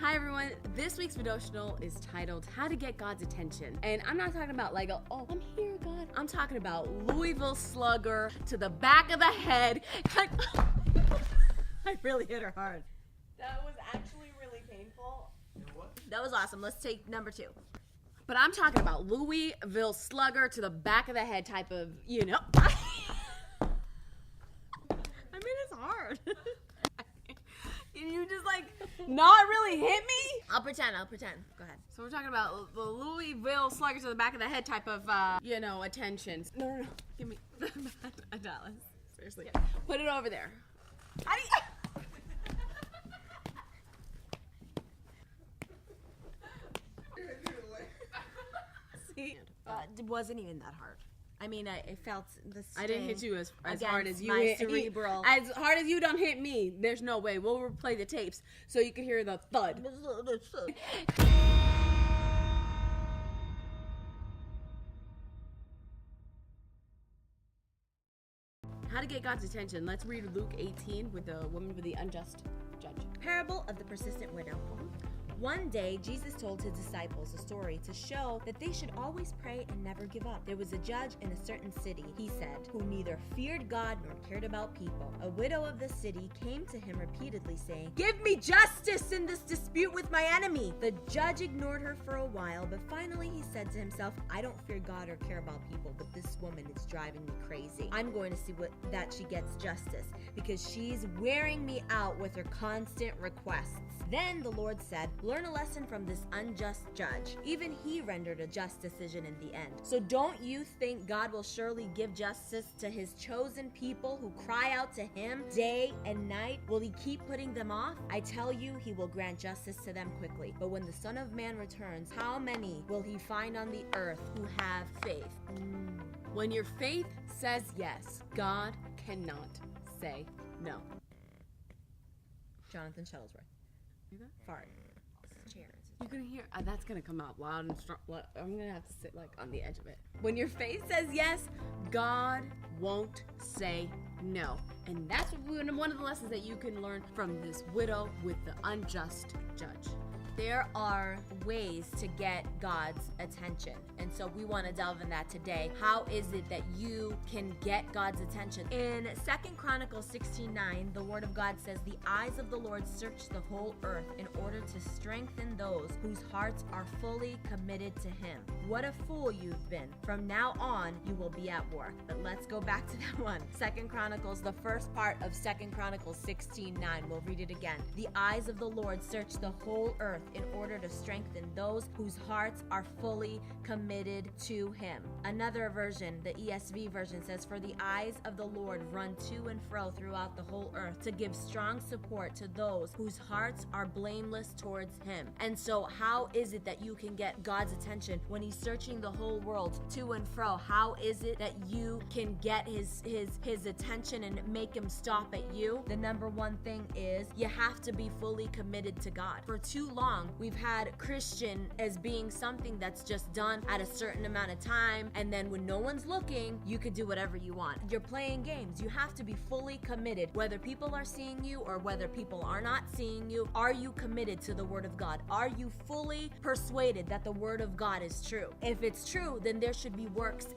Hi everyone, this week's Vidotional is titled How to Get God's Attention. And I'm not talking about like, oh, I'm here, God. I'm talking about Louisville Slugger to the back of the head. I really hit her hard. That was actually really painful. You know what? That was awesome. Let's take number 2. But I'm talking about Louisville Slugger to the back of the head type of, I mean, it's hard. Can you just not really hit me? I'll pretend. Go ahead. So we're talking about the Louisville Slugger to the back of the head type of, attention. No. Give me $1. Seriously. Yeah. Put it over there. How do you... See? It wasn't even that hard. I mean, I felt the sting. I didn't hit you as hard as you my hit cerebral. As hard as you don't hit me. There's no way. We'll replay the tapes so you can hear the thud. How to get God's attention. Let's read Luke 18 with the woman with the unjust judge. Parable of the persistent widow. One day, Jesus told his disciples a story to show that they should always pray and never give up. There was a judge in a certain city, he said, who neither feared God nor cared about people. A widow of the city came to him repeatedly saying, "Give me justice in this dispute with my enemy." The judge ignored her for a while, but finally he said to himself, "I don't fear God or care about people, but this woman is driving me crazy. I'm going to see that she gets justice, because she's wearing me out with her constant requests." Then the Lord said, "Learn a lesson from this unjust judge. Even he rendered a just decision in the end. So don't you think God will surely give justice to his chosen people who cry out to him day and night? Will he keep putting them off? I tell you, he will grant justice to them quickly. But when the Son of Man returns, how many will he find on the earth who have faith?" When your faith says yes, God cannot say no. Jonathan Shuttlesworth. Fart. You're gonna hear, that's gonna come out loud and strong. I'm gonna have to sit on the edge of it. When your faith says yes, God won't say no. And that's one of the lessons that you can learn from this widow with the unjust judge. There are ways to get God's attention, and so we want to delve in that today. How is it that you can get God's attention? In 2 Chronicles 16:9, the word of God says, "The eyes of the Lord search the whole earth in order to strengthen those whose hearts are fully committed to him." What a fool you've been. From now on, you will be at work. But let's go back to that one. 2 Chronicles, the first part of 2 Chronicles 16:9. We'll read it again. "The eyes of the Lord search the whole earth in order to strengthen those whose hearts are fully committed to him." Another version, the ESV version, says, "For the eyes of the Lord run to and fro throughout the whole earth to give strong support to those whose hearts are blameless towards him." And so how is it that you can get God's attention when he's searching the whole world to and fro? How is it that you can get his attention and make him stop at you? The number one thing is you have to be fully committed to God. For too long, we've had Christian as being something that's just done at a certain amount of time, and then when no one's looking, you could do whatever you want. You're playing games. You have to be fully committed. Whether people are seeing you or whether people are not seeing you, are you committed to the Word of God? Are you fully persuaded that the Word of God is true? If it's true, then there should be works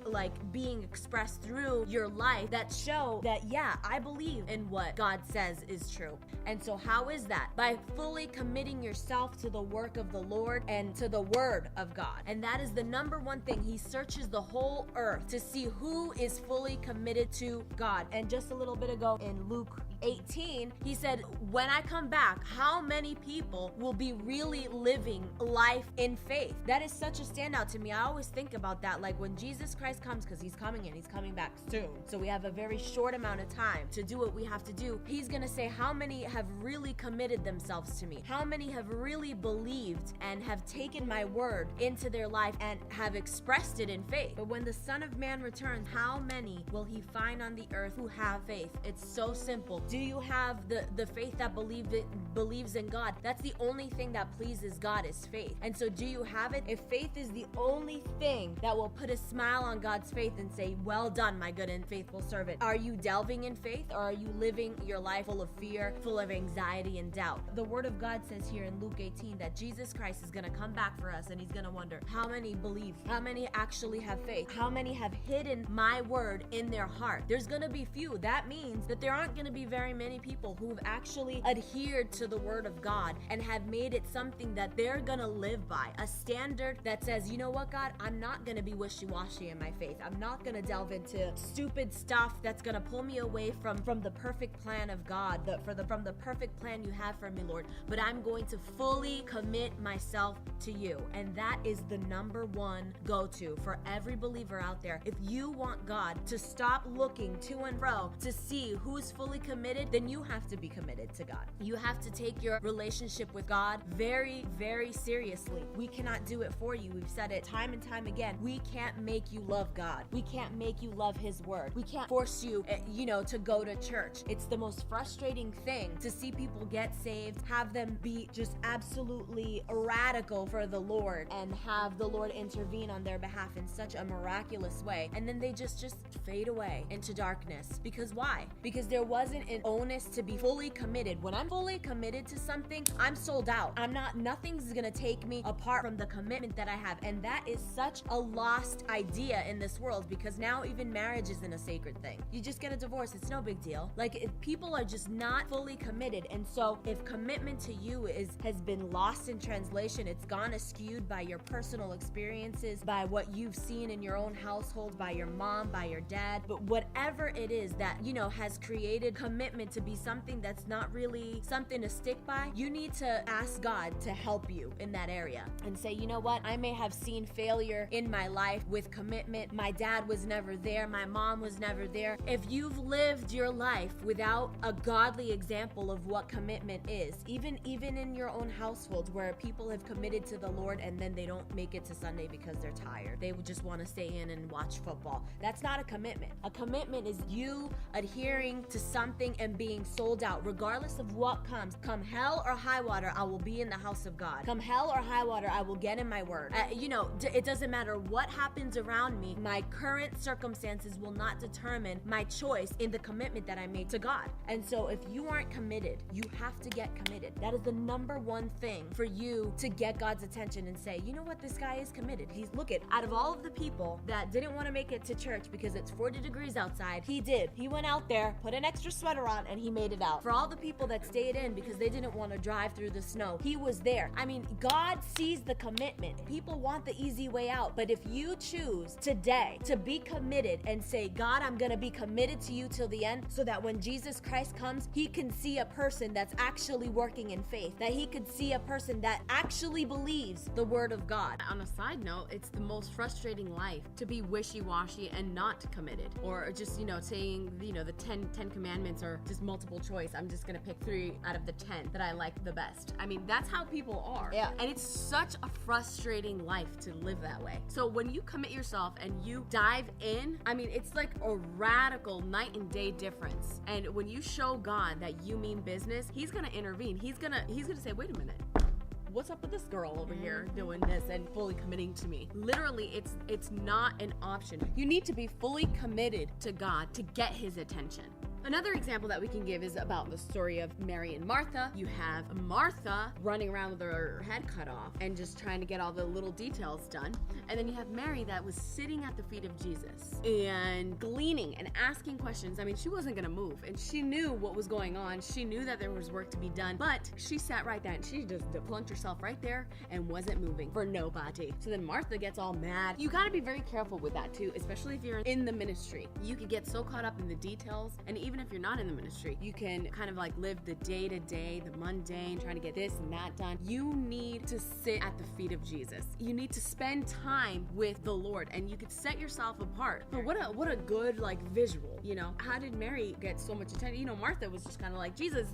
being expressed through your life that show that, yeah, I believe in what God says is true. And so how is that? By fully committing yourself to the work of the Lord and to the Word of God. And that is the number one thing. He searches the whole earth to see who is fully committed to God. And just a little bit ago in Luke 18, he said, "When I come back, how many people will be really living life in faith?" That is such a standout to me. I always think about that, when Jesus Christ comes, because he's coming and he's coming back soon. So we have a very short amount of time to do what we have to do. He's going to say, how many have really committed themselves to me? How many have really believed and have taken my word into their life and have expressed it in faith? But when the Son of Man returns, how many will he find on the earth who have faith? It's so simple. Do you have the faith that believes in God? That's the only thing that pleases God is faith. And so do you have it? If faith is the only thing that will put a smile on God's faith and say, "Well done, my good and faithful servant," are you delving in faith, or are you living your life full of fear, full of anxiety and doubt? The Word of God says here in Luke 18, 17 that Jesus Christ is going to come back for us, and he's going to wonder, how many believe? How many actually have faith? How many have hidden my word in their heart? There's going to be few. That means that there aren't going to be very many people who have actually adhered to the word of God and have made it something that they're going to live by. A standard that says, you know what, God, I'm not going to be wishy-washy in my faith. I'm not going to delve into stupid stuff that's going to pull me away from the perfect plan of God, from the perfect plan you have for me, Lord. But I'm going to fully commit myself to you. And that is the number one go-to for every believer out there. If you want God to stop looking to and fro to see who's fully committed, then you have to be committed to God. You have to take your relationship with God very, very seriously. We cannot do it for you. We've said it time and time again. We can't make you love God. We can't make you love his word. We can't force you, to go to church. It's the most frustrating thing to see people get saved, have them be just absolutely radical for the Lord, and have the Lord intervene on their behalf in such a miraculous way, and then they just fade away into darkness. Because why? Because there wasn't an onus to be fully committed. When I'm fully committed to something, I'm sold out. Nothing's gonna take me apart from the commitment that I have. And that is such a lost idea in this world, because now even marriage isn't a sacred thing. You just get a divorce, it's no big deal. Like, if people are just not fully committed, and so if commitment to you has been lost in translation, it's gone skewed by your personal experiences, by what you've seen in your own household, by your mom, by your dad, but whatever it is that has created commitment to be something that's not really something to stick by, you need to ask God to help you in that area and say, you know what, I may have seen failure in my life with commitment. My dad was never there, my mom was never there. If you've lived your life without a godly example of what commitment is, even in your own household, where people have committed to the Lord and then they don't make it to Sunday because they're tired, they would just want to stay in and watch football, that's not a commitment. A commitment is you adhering to something and being sold out regardless of what comes. Come hell or high water, I will be in the house of God. Come hell or high water, I will get in my word. It doesn't matter what happens around me. My current circumstances will not determine my choice in the commitment that I made to God. And so if you aren't committed, you have to get committed. That is the number one thing for you to get God's attention and say, you know what, this guy is committed. Out of all of the people that didn't want to make it to church because it's 40 degrees outside, he did. He went out there, put an extra sweater on, and he made it out. For all the people that stayed in because they didn't want to drive through the snow, he was there. I mean, God sees the commitment. People want the easy way out, but if you choose today to be committed and say, God, I'm going to be committed to you till the end, so that when Jesus Christ comes, he can see a person that's actually working in faith, that he could see a person that actually believes the word of God. On a side note, it's the most frustrating life to be wishy-washy and not committed, or just saying the 10 commandments are just multiple choice. I'm just gonna pick 3 out of the 10 that I like the best. I mean, that's how people are. Yeah. And it's such a frustrating life to live that way. So when you commit yourself and you dive in, I mean, it's like a radical night and day difference. And when you show God that you mean business, he's gonna intervene. He's gonna say, wait a minute, what's up with this girl over here doing this and fully committing to me? Literally, it's not an option. You need to be fully committed to God to get his attention. Another example that we can give is about the story of Mary and Martha. You have Martha running around with her head cut off and just trying to get all the little details done. And then you have Mary that was sitting at the feet of Jesus and gleaning and asking questions. I mean, she wasn't going to move, and she knew what was going on. She knew that there was work to be done, but she sat right there and she just plunked herself right there and wasn't moving for nobody. So then Martha gets all mad. You got to be very careful with that too, especially if you're in the ministry. You could get so caught up in the details, and even if you're not in the ministry, you can kind of like live the day-to-day, the mundane, trying to get this and that done. You need to sit at the feet of Jesus. You need to spend time with the Lord, and you could set yourself apart. But what a good like visual, How did Mary get so much attention? Martha was just kind of like, Jesus,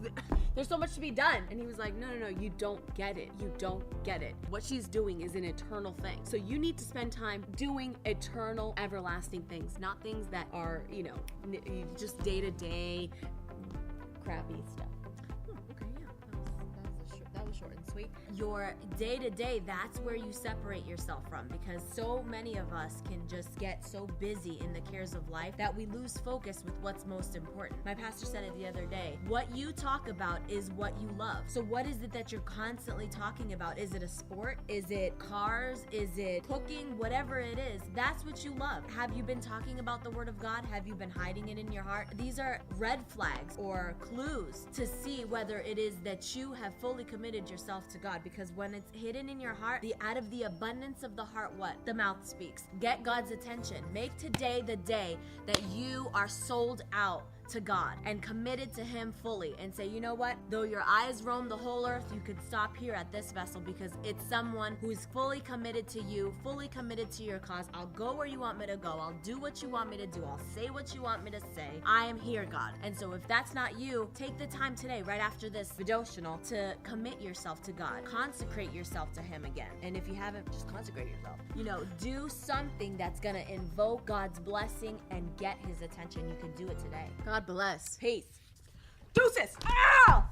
there's so much to be done. And he was like, no, you don't get it. You don't get it. What she's doing is an eternal thing. So you need to spend time doing eternal, everlasting things, not things that are, just day-to-day crappy stuff. Okay, yeah, that was short and sweet. Your day-to-day, that's where you separate yourself from, because so many of us can just get so busy in the cares of life that we lose focus with what's most important. My pastor said it the other day. What you talk about is what you love. So what is it that you're constantly talking about? Is it a sport? Is it cars? Is it cooking? Whatever it is, that's what you love. Have you been talking about the Word of God? Have you been hiding it in your heart? These are red flags or clues to see whether it is that you have fully committed yourself to God, because when it's hidden in your heart, out of the abundance of the heart, what? The mouth speaks. Get God's attention. Make today the day that you are sold out to God and committed to Him fully, and say, you know what? Though your eyes roam the whole earth, you could stop here at this vessel, because it's someone who's fully committed to you, fully committed to your cause. I'll go where you want me to go. I'll do what you want me to do. I'll say what you want me to say. I am here, God. And so if that's not you, take the time today, right after this Vidotional, to commit yourself to God. Consecrate yourself to Him again. And if you haven't, just consecrate yourself. Do something that's gonna invoke God's blessing and get His attention. You can do it today. God bless. Peace. Deuces. Ow!